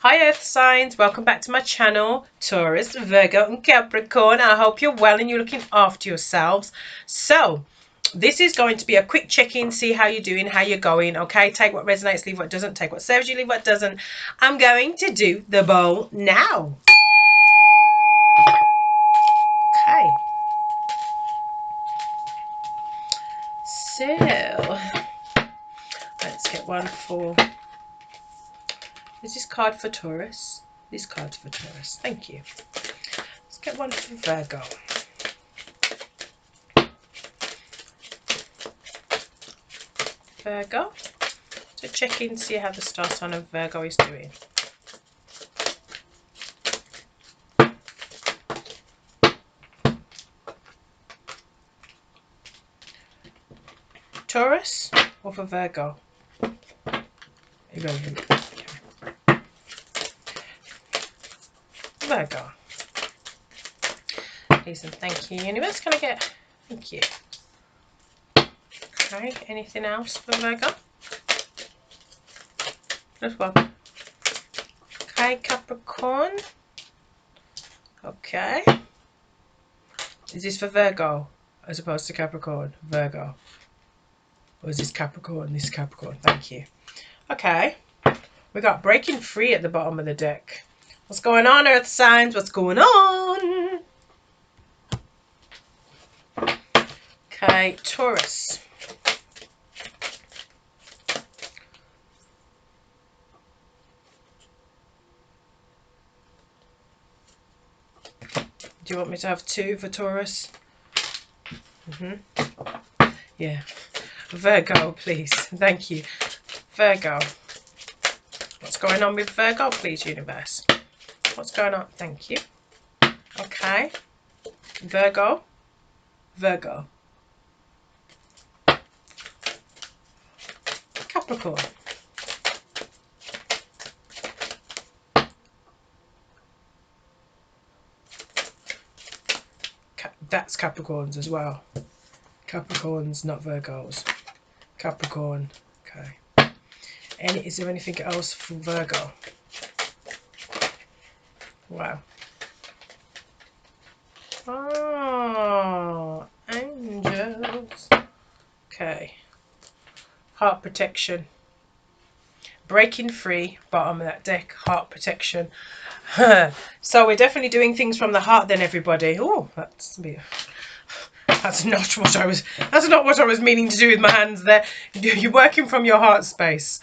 Hi Earth signs, welcome back to my channel, Taurus, Virgo and Capricorn. I hope you're well and you're looking after yourselves. So this is going to be a quick check-in, see how you're doing, how you're going, okay? Take what resonates, leave what doesn't, take what serves you, leave what doesn't. I'm going to do the bowl now. Okay. So let's get one for, is this card for Taurus? This card's for Taurus, thank you. Let's get one for Virgo. Virgo, to check in, see how the star sign of Virgo is doing. Taurus or for Virgo? Irrelevant. Okay. Virgo. Please and thank you, universe. Can I get thank you? Okay, anything else for Virgo? Just one. Okay, Capricorn. Okay. Is this for Virgo as opposed to Capricorn? Virgo. Or is this Capricorn? This is Capricorn. Thank you. Okay. We got breaking free at the bottom of the deck. What's going on, Earth signs? What's going on? Okay, Taurus. Do you want me to have two for Taurus? Yeah. Virgo, please. Thank you. Virgo. What's going on with Virgo, please, universe? What's going on? Thank you. Okay. Virgo. Virgo. Capricorn. That's Capricorns as well. Capricorns, not Virgos. Capricorn. Okay. And is there anything else for Virgo? Wow. Oh, angels. Okay. Heart protection. Breaking free, bottom of that deck, heart protection. So we're definitely doing things from the heart then, everybody. Oh, that's not what I was meaning to do with my hands there. You're working from your heart space.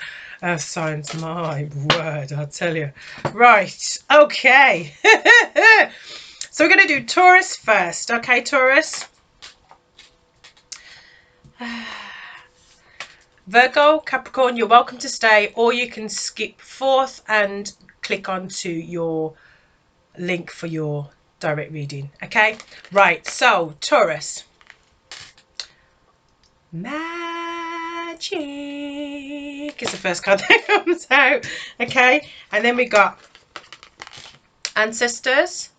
Signs, my word, I'll tell you. Right, okay. So we're going to do Taurus first. Okay, Taurus. Virgo, Capricorn, you're welcome to stay, or you can skip forth and click onto your link for your direct reading. Okay, right, so Taurus. Magic is the first card that comes out. Okay, and then we got ancestors.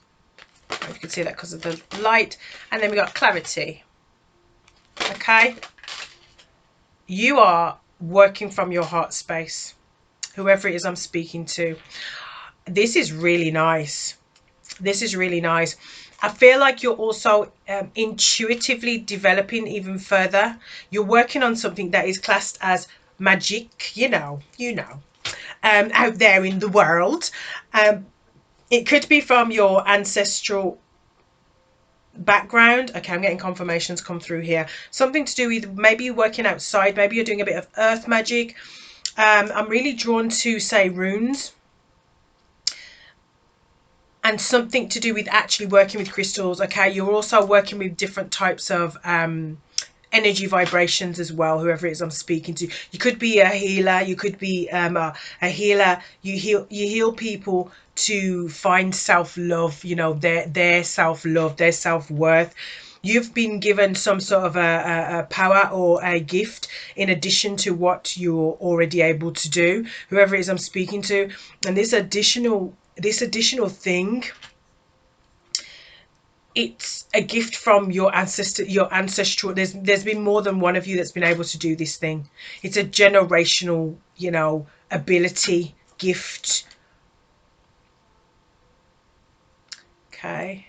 You can see that because of the light. And then we got clarity. Okay, you are working from your heart space, whoever it is I'm speaking to. This is really nice. This is really nice. I feel like you're also intuitively developing even further. You're working on something that is classed as magic, you know, out there in the world. It could be from your ancestral background. Okay, I'm getting confirmations come through here. Something to do with maybe you're working outside, maybe you're doing a bit of earth magic. I'm really drawn to, say, runes. And something to do with actually working with crystals. Okay, you're also working with different types of energy vibrations as well, whoever it is I'm speaking to. You could be a healer, you could be a healer. You heal people to find self-love, you know, their self-love, their self-worth. You've been given some sort of a power or a gift in addition to what you're already able to do, whoever it is I'm speaking to. And this additional thing, it's a gift from your ancestral. There's been more than one of you that's been able to do this thing. It's a generational, you know, ability, gift, Okay.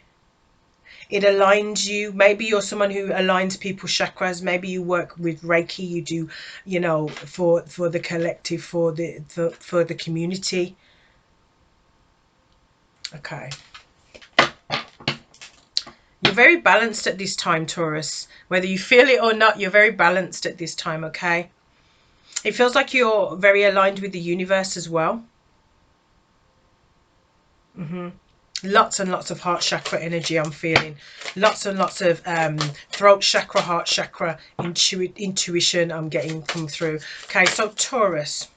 It aligns you. Maybe you're someone who aligns people's chakras. Maybe you work with Reiki. You do, you know, for the collective, for the community. Okay. You're very balanced at this time, Taurus. Whether you feel it or not, you're very balanced at this time, okay? It feels like you're very aligned with the universe as well. Lots and lots of heart chakra energy I'm feeling. Lots and lots of throat chakra, heart chakra, intuition I'm getting come through. Okay, so Taurus.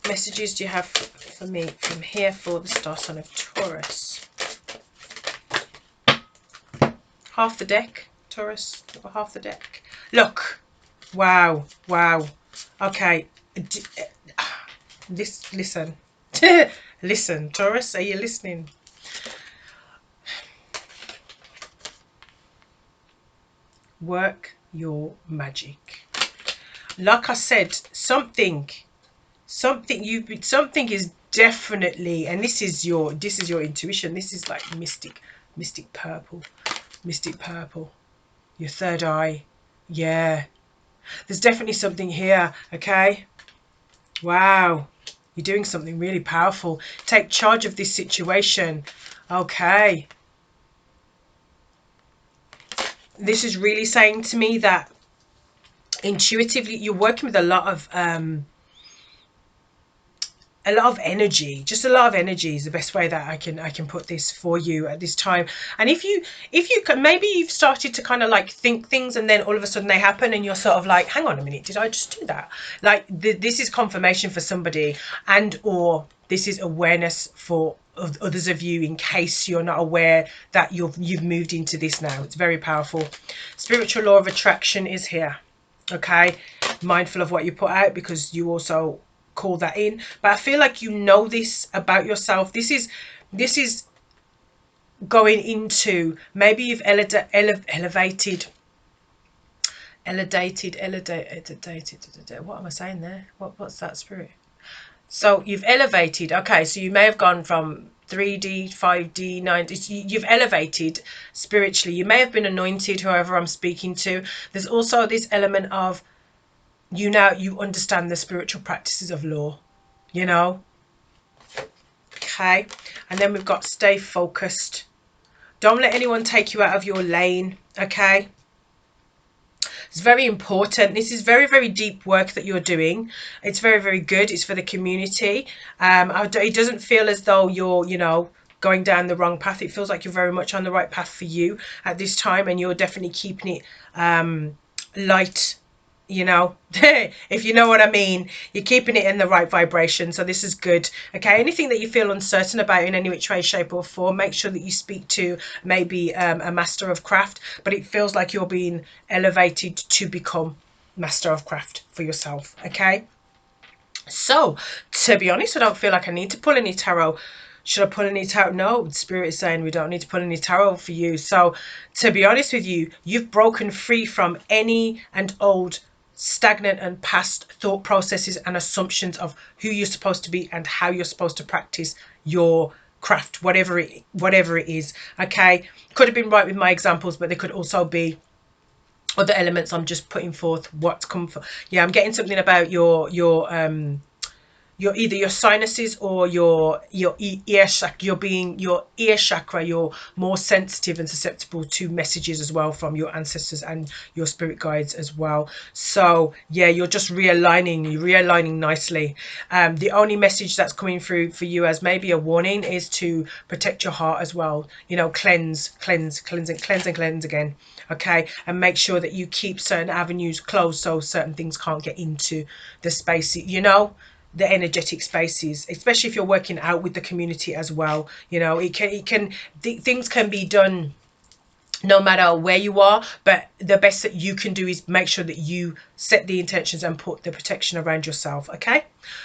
Messages do you have for me from here for the star sign of Taurus? Half the deck, Taurus, half the deck. Look, wow, wow. Okay, listen. Listen, Taurus, are you listening? Work your magic. Like I said, something is definitely, and this is your intuition. This is like mystic purple. Mystic purple. Your third eye. Yeah. There's definitely something here, okay? Wow. You're doing something really powerful. Take charge of this situation. Okay. This is really saying to me that intuitively you're working with a lot of energy. Just a lot of energy is the best way that I can put this for you at this time. And if you can, maybe you've started to kind of like think things and then all of a sudden they happen and you're sort of like, hang on a minute, did I just do that? Like this is confirmation for somebody, and or this is awareness for others of you in case you're not aware that you've moved into this now. It's very powerful. Spiritual law of attraction is here. Okay, mindful of what you put out, because you also call that in. But I feel like you know this about yourself. This is going into, maybe you've elevated, what am I saying there? What's that, spirit? So you've elevated. Okay, so you may have gone from 3D, 5D, 9D. You've elevated spiritually. You may have been anointed, whoever I'm speaking to. There's also this element of you understand the spiritual practices of law, you know. Okay, and then we've got stay focused. Don't let anyone take you out of your lane. Okay, it's very important. This is very, very deep work that you're doing. It's very, very good. It's for the community. It doesn't feel as though you're, you know, going down the wrong path. It feels like you're very much on the right path for you at this time, and you're definitely keeping it light, you know. If you know what I mean, you're keeping it in the right vibration, so this is good. Okay, anything that you feel uncertain about in any which way, shape or form, make sure that you speak to maybe a master of craft. But it feels like you're being elevated to become master of craft for yourself. Okay, so to be honest, I don't feel like I need to pull any tarot. Should I pull any tarot? No, Spirit is saying we don't need to pull any tarot for you. So to be honest with you, you've broken free from any and old stagnant and past thought processes and assumptions of who you're supposed to be and how you're supposed to practice your craft, whatever it is. Okay, could have been right with my examples, but they could also be other elements. I'm just putting forth what's come for. Yeah, I'm getting something about your either your sinuses or your ear chakra. Your ear chakra, you're more sensitive and susceptible to messages as well from your ancestors and your spirit guides as well. So yeah, you're just realigning nicely. The only message that's coming through for you as maybe a warning is to protect your heart as well. You know, cleanse again. Okay, and make sure that you keep certain avenues closed so certain things can't get into the space, you know, the energetic spaces, especially if you're working out with the community as well. You know, things can be done no matter where you are, but the best that you can do is make sure that you set the intentions and put the protection around yourself. Okay,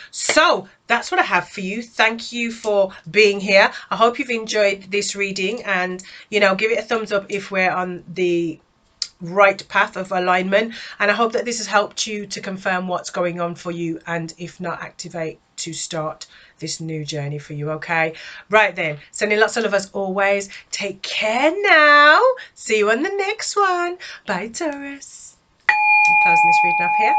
so that's what I have for you. Thank you for being here. I hope you've enjoyed this reading, and you know, give it a thumbs up if we're on the right path of alignment, and I hope that this has helped you to confirm what's going on for you, and if not, activate to start this new journey for you. Okay, right then, sending lots of love as always. Take care now. See you on the next one. Bye, Taurus. I'm closing this reading up here.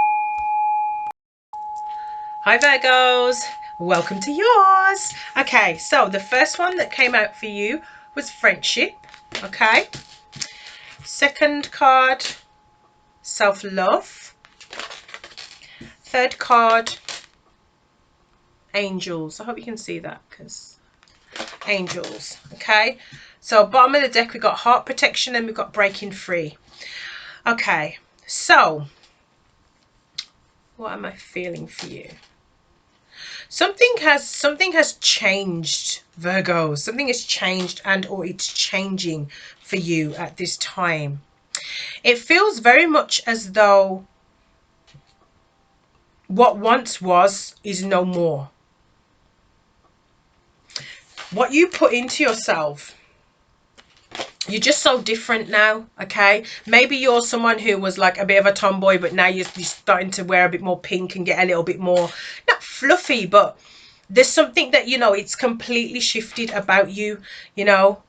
Hi Virgos, welcome to yours. Okay, so the first one that came out for you was friendship. Okay, second card, self-love. Third card, angels. I hope you can see that, because angels. Okay, so bottom of the deck we got heart protection and we've got breaking free. Okay, so what am I feeling for you? Something has changed, Virgo. Something has changed, and or it's changing for you at this time. It feels very much as though what once was is no more. What you put into yourself, you're just so different now. Okay, maybe you're someone who was like a bit of a tomboy, but now you're starting to wear a bit more pink and get a little bit more, not fluffy, but there's something that, you know, it's completely shifted about you, you know.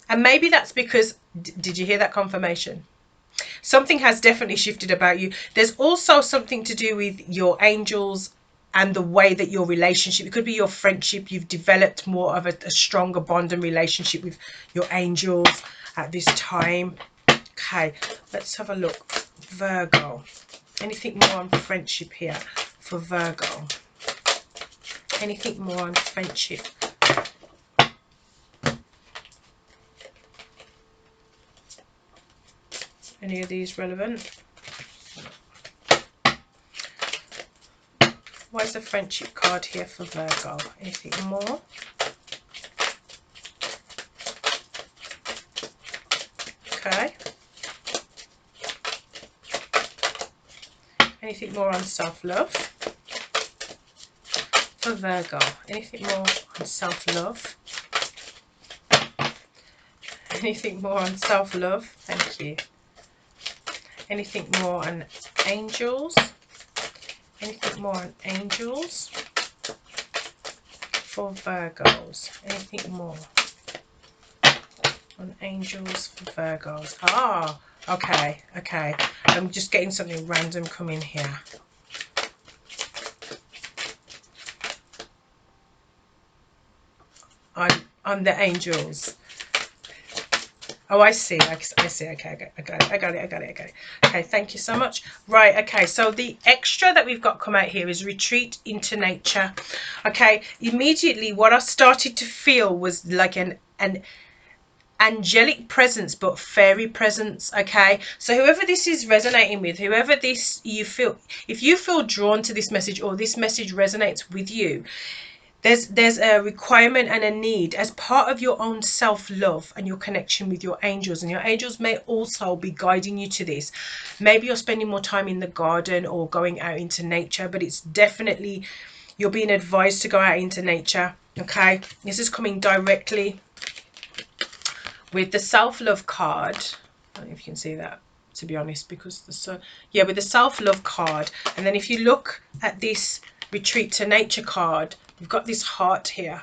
And maybe that's because, did you hear that confirmation? Something has definitely shifted about you. There's also something to do with your angels and the way that your relationship, it could be your friendship, you've developed more of a stronger bond and relationship with your angels at this time. Okay, let's have a look. Virgo, anything more on friendship here for Virgo? Anything more on friendship? Any of these relevant? Where's the friendship card here for Virgo? Anything more? Okay. Anything more on self-love for Virgo? Anything more on self-love? Anything more on self-love? Thank you. Anything more on angels? Anything more on angels for Virgos? Anything more on angels for Virgos? Ah, okay, okay. I'm just getting something random coming here. On the angels. Oh, I see. I see. Okay, I got it. Okay, thank you so much. Right, okay, so the extra that we've got come out here is retreat into nature. Okay, immediately what I started to feel was like an angelic presence, but fairy presence. Okay, so whoever this is resonating with, whoever this you feel, if you feel drawn to this message or this message resonates with you, there's a requirement and a need as part of your own self-love and your connection with your angels. And your angels may also be guiding you to this. Maybe you're spending more time in the garden or going out into nature, but it's definitely, you're being advised to go out into nature. Okay, this is coming directly with the self-love card. I don't know if you can see that, to be honest, because the sun, yeah, with the self-love card. And then if you look at this retreat to nature card, we've got this heart here.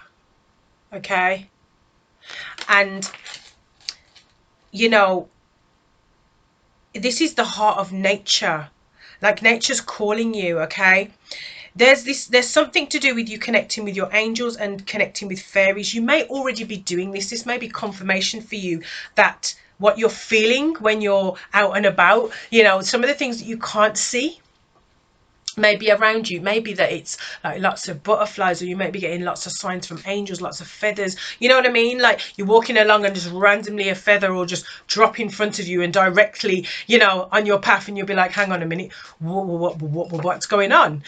Okay, and you know, this is the heart of nature, like nature's calling you. Okay, there's something to do with you connecting with your angels and connecting with fairies. You may already be doing this. This may be confirmation for you that what you're feeling when you're out and about, you know, some of the things that you can't see maybe around you, maybe that it's like lots of butterflies, or you might be getting lots of signs from angels, lots of feathers, you know what I mean? Like you're walking along and just randomly a feather will just drop in front of you and directly, you know, on your path, and you'll be like, hang on a minute, what's going on?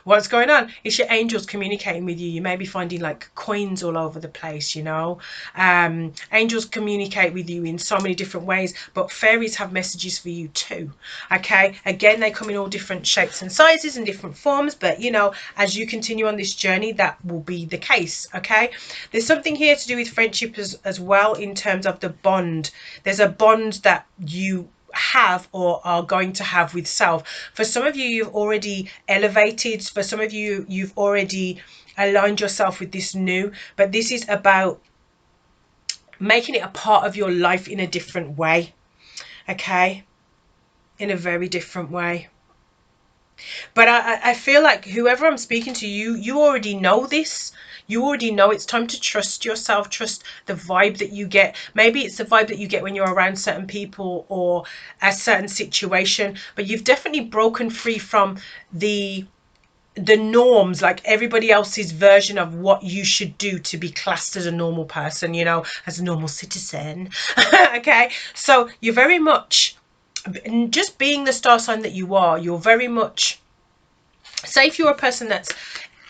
What's going on? It's your angels communicating with you. You may be finding like coins all over the place, you know. Angels communicate with you in so many different ways, but fairies have messages for you too. Okay, again, they come in all different shapes and sizes and different forms, but you know, as you continue on this journey, that will be the case. Okay, there's something here to do with friendship as well, in terms of the bond. There's a bond that you have or are going to have with self. For some of you, you've already elevated. For some of you, you've already aligned yourself with this new, but this is about making it a part of your life in a different way. Okay, in a very different way. But I feel like whoever I'm speaking to, you already know this. You already know it's time to trust yourself, trust the vibe that you get. Maybe it's the vibe that you get when you're around certain people or a certain situation, but you've definitely broken free from the norms, like everybody else's version of what you should do to be classed as a normal person, you know, as a normal citizen. Okay, so you're very much just being the star sign that you are. You're very much, say if you're a person that's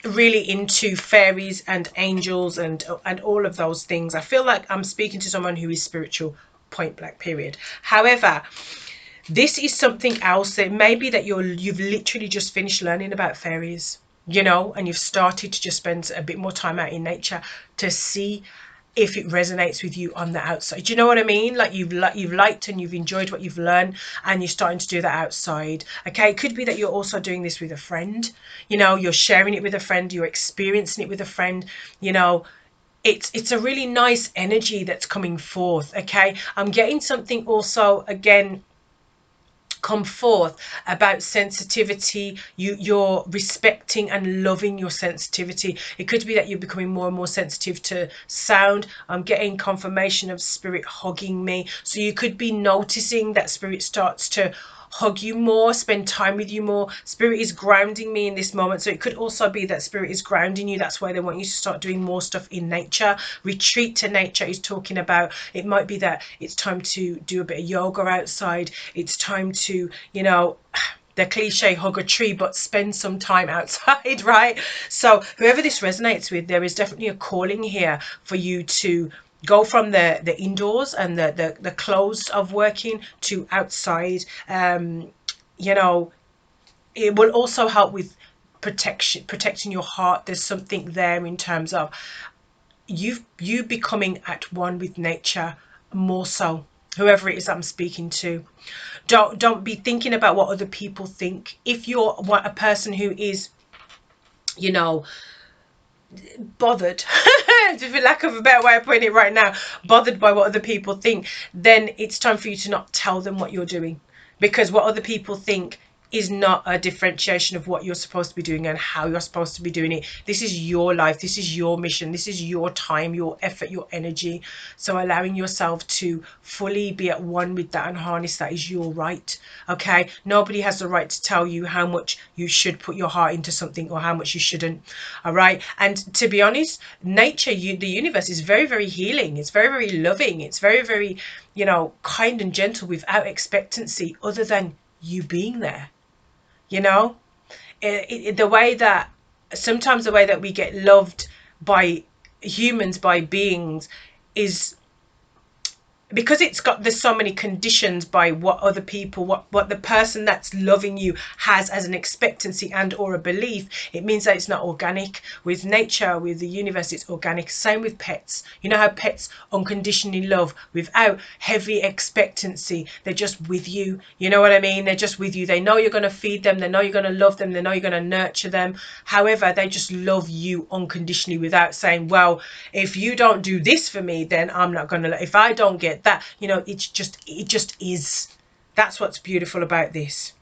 really into fairies and angels and all of those things, I feel like I'm speaking to someone who is spiritual, point blank, period. However, this is something else that maybe that you've literally just finished learning about fairies, you know, and you've started to just spend a bit more time out in nature to see if it resonates with you on the outside. Do you know what I mean? Like you've liked and you've enjoyed what you've learned, and you're starting to do that outside. Okay, it could be that you're also doing this with a friend. You know, you're sharing it with a friend, you're experiencing it with a friend. You know, it's a really nice energy that's coming forth. Okay, I'm getting something also again come forth about sensitivity. You're respecting and loving your sensitivity. It could be that you're becoming more and more sensitive to sound. I'm getting confirmation of spirit hugging me, so you could be noticing that spirit starts to hug you more, spend time with you more. Spirit is grounding me in this moment, so it could also be that spirit is grounding you. That's why they want you to start doing more stuff in nature. Retreat to nature is talking about, it might be that it's time to do a bit of yoga outside. It's time to, you know, the cliche, hug a tree, but spend some time outside. Right? So whoever this resonates with, there is definitely a calling here for you to go from the indoors and the clothes of working to outside. You know, it will also help with protecting your heart. There's something there in terms of you becoming at one with nature more so. Whoever it is I'm speaking to, don't be thinking about what other people think. If you're a person who is, you know, bothered, for lack of a better way of putting it right now, bothered by what other people think, then it's time for you to not tell them what you're doing, because what other people think is not a differentiation of what you're supposed to be doing and how you're supposed to be doing it. This is your life, this is your mission, this is your time, your effort, your energy. So allowing yourself to fully be at one with that and harness that is your right. Okay, nobody has the right to tell you how much you should put your heart into something or how much you shouldn't. All right, and to be honest, nature, the universe is very, very healing. It's very, very loving. It's very, very, you know, kind and gentle without expectancy other than you being there. You know, the way that sometimes the way that we get loved by humans, by beings, is because there's so many conditions by what other people, what the person that's loving you has as an expectancy and or a belief. It means that it's not organic. With nature, with the universe, it's organic. Same with pets. You know how pets unconditionally love without heavy expectancy. They're just with you. You know what I mean? They're just with you. They know you're going to feed them, they know you're going to love them, they know you're going to nurture them. However, they just love you unconditionally without saying, well, if you don't do this for me, then I'm not going to, if I don't get that, you know, it just is. That's what's beautiful about this.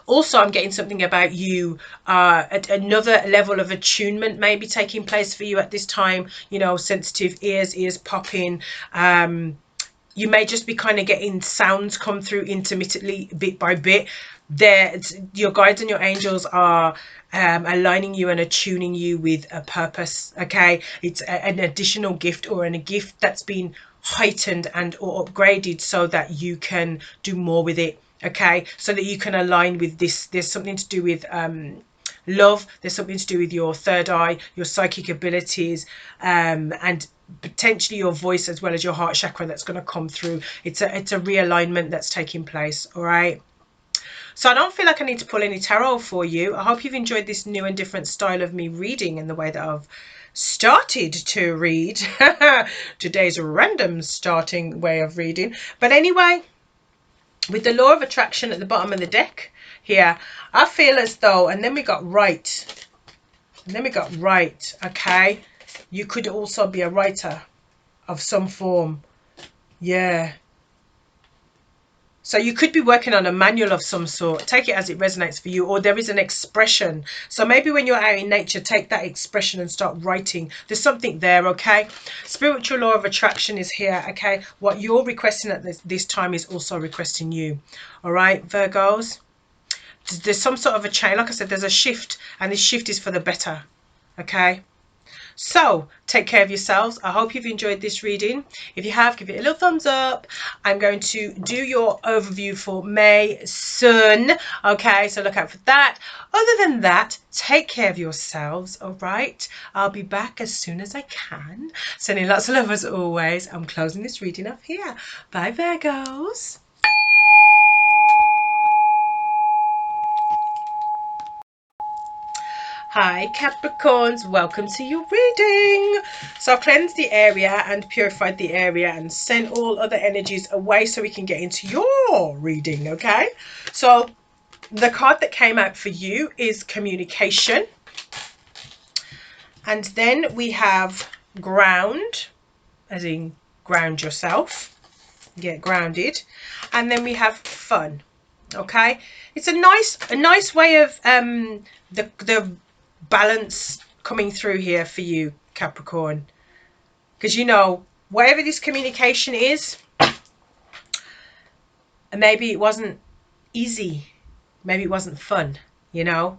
Also, I'm getting something about you, another level of attunement may be taking place for you at this time. You know, sensitive ears popping. You may just be kind of getting sounds come through intermittently, bit by bit. Your guides and your angels are aligning you and attuning you with a purpose. Okay, it's an additional gift or a gift that's been heightened and or upgraded so that you can do more with it. Okay, so that you can align with this. There's something to do with love. There's something to do with your third eye, your psychic abilities, and potentially your voice as well as your heart chakra that's going to come through. It's a realignment that's taking place. All right. So I don't feel like I need to pull any tarot for you. I hope you've enjoyed this new and different style of me reading in the way that I've started to read. Today's random starting way of reading. But anyway, with the law of attraction at the bottom of the deck here, I feel as though, and then we got right. And then we got right, okay? You could also be a writer of some form. Yeah. So you could be working on a manual of some sort. Take it as it resonates for you. Or there is an expression. So maybe when you're out in nature, take that expression and start writing. There's something there, okay? Spiritual law of attraction is here, okay? What you're requesting at this time is also requesting you. All right, Virgos? There's some sort of a change. Like I said, there's a shift. And this shift is for the better, okay? So take care of yourselves. I hope you've enjoyed this reading. If you have, give it a little thumbs up. I'm going to do your overview for May soon. Okay, so look out for that. Other than that, take care of yourselves. All right, I'll be back as soon as I can. Sending lots of love as always. I'm closing this reading up here. Bye, Virgos. Hi Capricorns, welcome to your reading. So I've cleansed the area and purified the area and sent all other energies away so we can get into your reading, okay? So the card that came out for you is communication. And then we have ground, as in ground yourself, get grounded. And then we have fun, okay? It's a nice way of the balance coming through here for you, Capricorn, because you know, whatever this communication is, maybe it wasn't easy, maybe it wasn't fun, you know,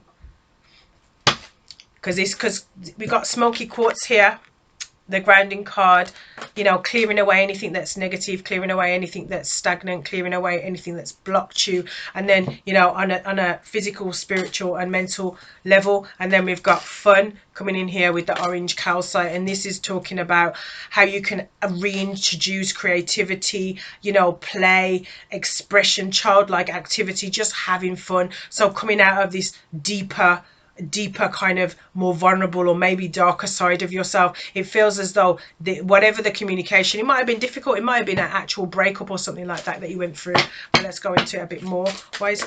because we got smoky quartz here, the grounding card, you know, clearing away anything that's negative, clearing away anything that's stagnant, clearing away anything that's blocked you. And then, you know, on a physical, spiritual and mental level. And then we've got fun coming in here with the orange calcite. And this is talking about how you can reintroduce creativity, you know, play, expression, childlike activity, just having fun. So coming out of this deeper kind of more vulnerable or maybe darker side of yourself. It feels as though whatever the communication, it might have been difficult, it might have been an actual breakup or something like that you went through, but let's go into it a bit more. Why is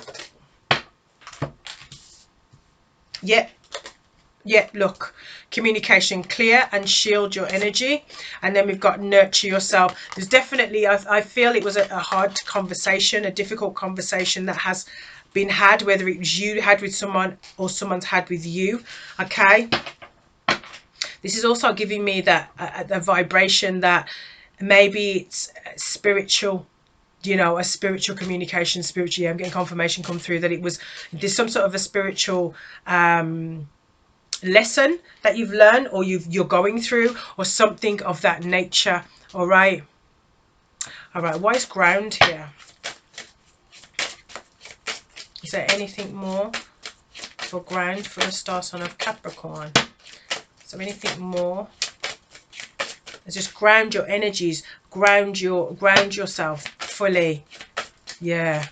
yeah, look, communication, clear and shield your energy. And then we've got nurture yourself. There's definitely, I feel it was a hard conversation, a difficult conversation that has been had, whether it was you had with someone or someone's had with you, okay? This is also giving me that the vibration that maybe it's spiritual, you know, a spiritual communication, spiritually. I'm getting confirmation come through that there's some sort of a spiritual lesson that you've learned or you're going through or something of that nature. All right, why is ground here? Is there anything more for ground for the star sign of Capricorn? Is there anything more? It's just ground your energies, ground yourself fully. Yeah.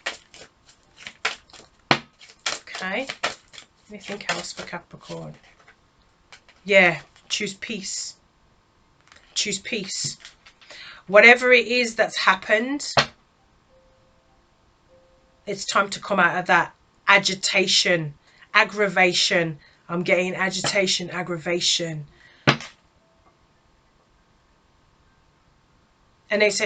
Okay. Anything else for Capricorn? Yeah, choose peace. Choose peace. Whatever it is that's happened, it's time to come out of that agitation, aggravation. I'm getting agitation, aggravation. And it's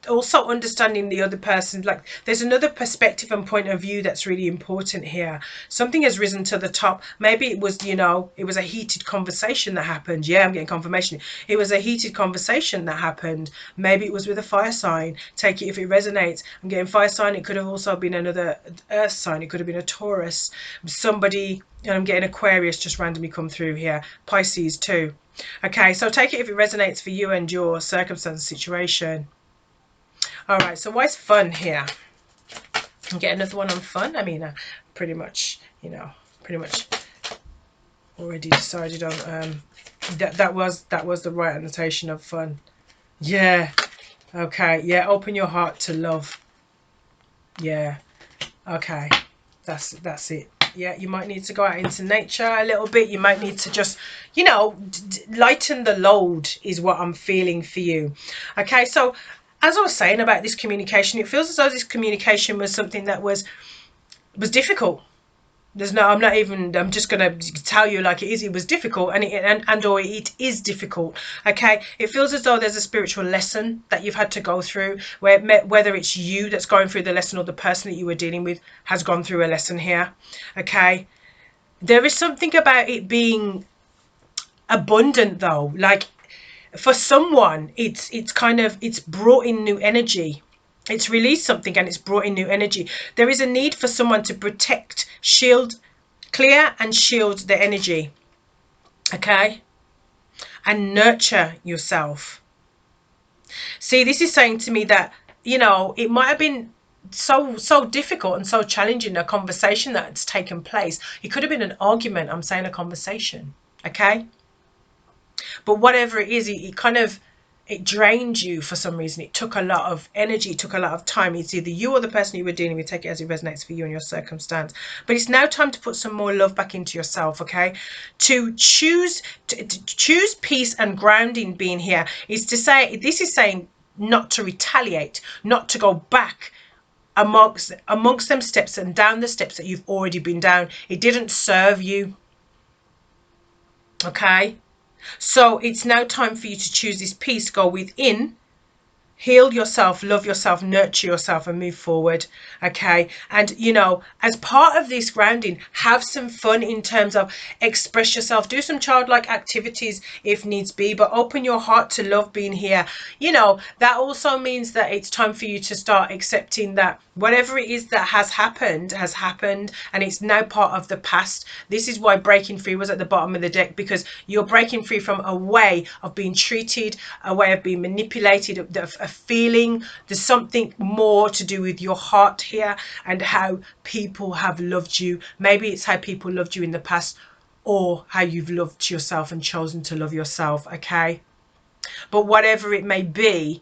also understanding the other person. Like, there's another perspective and point of view that's really important here. Something has risen to the top. Maybe it was, you know, it was a heated conversation that happened. Yeah, I'm getting confirmation. It was a heated conversation that happened. Maybe it was with a fire sign. Take it if it resonates. I'm getting fire sign. It could have also been another earth sign. It could have been a Taurus. Somebody, and I'm getting Aquarius just randomly come through here. Pisces too. Okay, so take it if it resonates for you and your circumstance situation. All right, so why is fun here? Get another one on fun. I mean, pretty much, you know, already decided on that was the right annotation of fun. Yeah. Okay. Yeah. Open your heart to love. Yeah. Okay. That's it. Yeah, you might need to go out into nature a little bit. You might need to just, you know, lighten the load is what I'm feeling for you. Okay, so as I was saying about this communication, it feels as though this communication was something that was difficult. I'm just going to tell you like it is. It was difficult, and or it is difficult. Okay, it feels as though there's a spiritual lesson that you've had to go through, whether it's you that's going through the lesson or the person that you were dealing with has gone through a lesson here. Okay, there is something about it being abundant though. Like for someone, it's brought in new energy. It's released something and it's brought in new energy. There is a need for someone to protect, shield, clear and shield the energy. Okay, and nurture yourself. See, this is saying to me that, you know, it might have been so difficult and so challenging, a conversation that's taken place. It could have been an argument. I'm saying a conversation. Okay, but whatever it is, it drained you for some reason. It took a lot of energy, it took a lot of time. It's either you or the person you were dealing with. Take it as it resonates for you and your circumstance. But it's now time to put some more love back into yourself. Okay, to choose peace and grounding. Being here is to say, this is saying not to retaliate, not to go back amongst them steps and down the steps that you've already been down. It didn't serve you. Okay, so it's now time for you to choose this peace, go within, heal yourself, love yourself, nurture yourself and move forward. Okay, and you know, as part of this grounding, have some fun in terms of express yourself, do some childlike activities if needs be, but open your heart to love being here. You know, that also means that it's time for you to start accepting that whatever it is that has happened and it's now part of the past. This is why breaking free was at the bottom of the deck, because you're breaking free from a way of being treated, a way of being manipulated, a feeling. There's something more to do with your heart here and how people have loved you. Maybe it's how people loved you in the past, or how you've loved yourself and chosen to love yourself. Okay, but whatever it may be,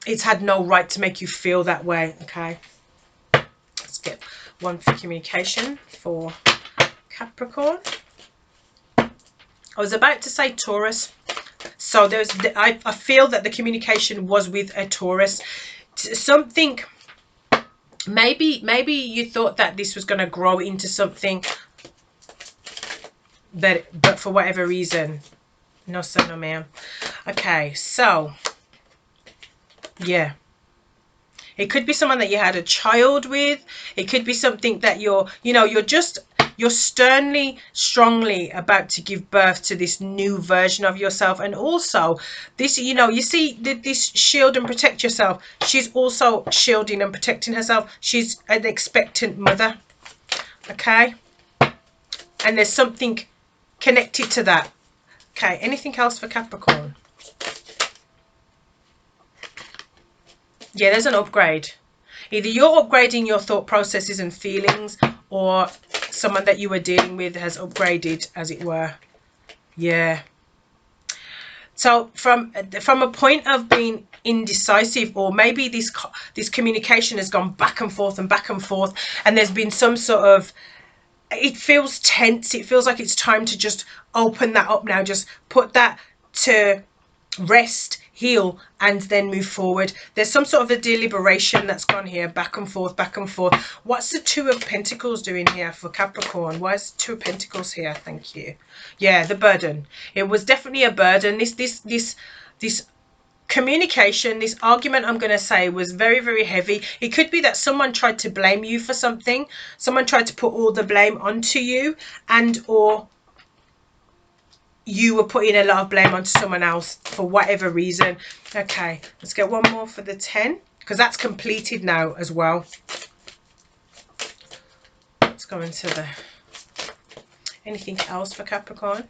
it's had no right to make you feel that way. Okay, let's get one for communication for Capricorn. I was about to say Taurus, so I feel that the communication was with a Taurus. Something, maybe you thought that this was going to grow into something, but for whatever reason, no sir, no ma'am. Okay, so yeah, it could be someone that you had a child with. It could be something that you're sternly, strongly about to give birth to this new version of yourself. And also this, you know, you see this shield and protect yourself. She's also shielding and protecting herself. She's an expectant mother. Okay, and there's something connected to that. Okay, anything else for Capricorn? Yeah, there's an upgrade. Either you're upgrading your thought processes and feelings, or someone that you were dealing with has upgraded, as it were. Yeah. So from a point of being indecisive, or maybe this communication has gone back and forth, and there's been some sort of, it feels tense. It feels like it's time to just open that up now. Just put that to rest, heal, and then move forward. There's some sort of a deliberation that's gone here, back and forth, back and forth. What's the Two of Pentacles doing here for Capricorn? Why is Two of Pentacles here? Thank you. Yeah, the burden. It was definitely a burden. This communication, this argument, I'm going to say, was very, very heavy. It could be that someone tried to blame you for something. Someone tried to put all the blame onto you, and or you were putting a lot of blame onto someone else for whatever reason. Okay, let's get one more for the 10, because that's completed now as well. Let's go into the anything else for Capricorn.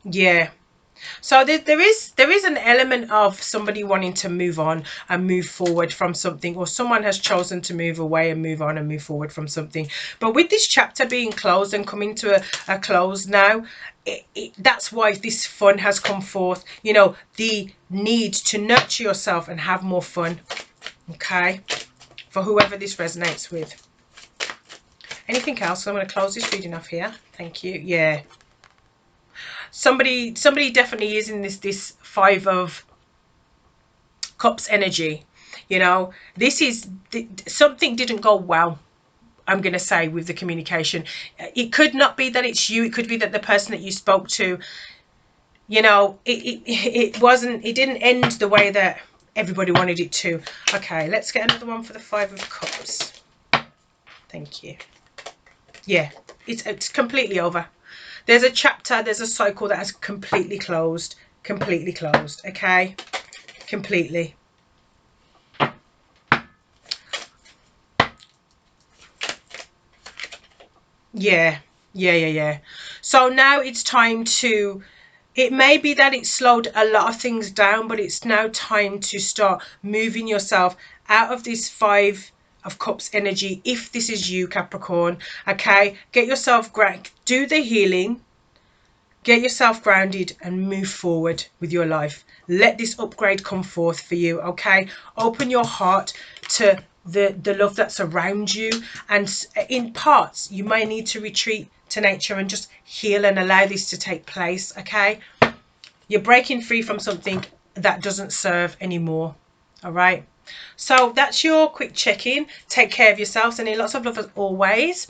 Yeah, so there is an element of somebody wanting to move on and move forward from something, or someone has chosen to move away and move on and move forward from something. But with this chapter being closed and coming to a close now, that's why this fun has come forth. You know, the need to nurture yourself and have more fun. Okay, for whoever this resonates with. Anything else? I'm going to close this reading off here. Thank you. Yeah. somebody definitely is in this Five of Cups energy. You know, this is something didn't go well, I'm going to say, with the communication. It could not be that it's you. It could be that the person that you spoke to, you know, it wasn't, it didn't end the way that everybody wanted it to. Okay, let's get another one for the Five of Cups. Thank you. Yeah, it's completely over. There's a chapter, there's a cycle that has completely closed. Completely closed, okay? Completely. Yeah, yeah. So now it's time to, it may be that it slowed a lot of things down, but it's now time to start moving yourself out of this Five of Cups energy. If this is you, Capricorn, okay? Get yourself do the healing, get yourself grounded and move forward with your life. Let this upgrade come forth for you, okay? Open your heart to the love that's around you, and in parts you may need to retreat to nature and just heal and allow this to take place, okay? You're breaking free from something that doesn't serve anymore, all right? So that's your quick check-in. Take care of yourselves and lots of love as always.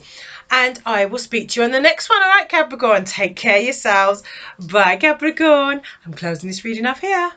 And I will speak to you on the next one. All right, Capricorn? Take care of yourselves. Bye, Capricorn. I'm closing this reading off here.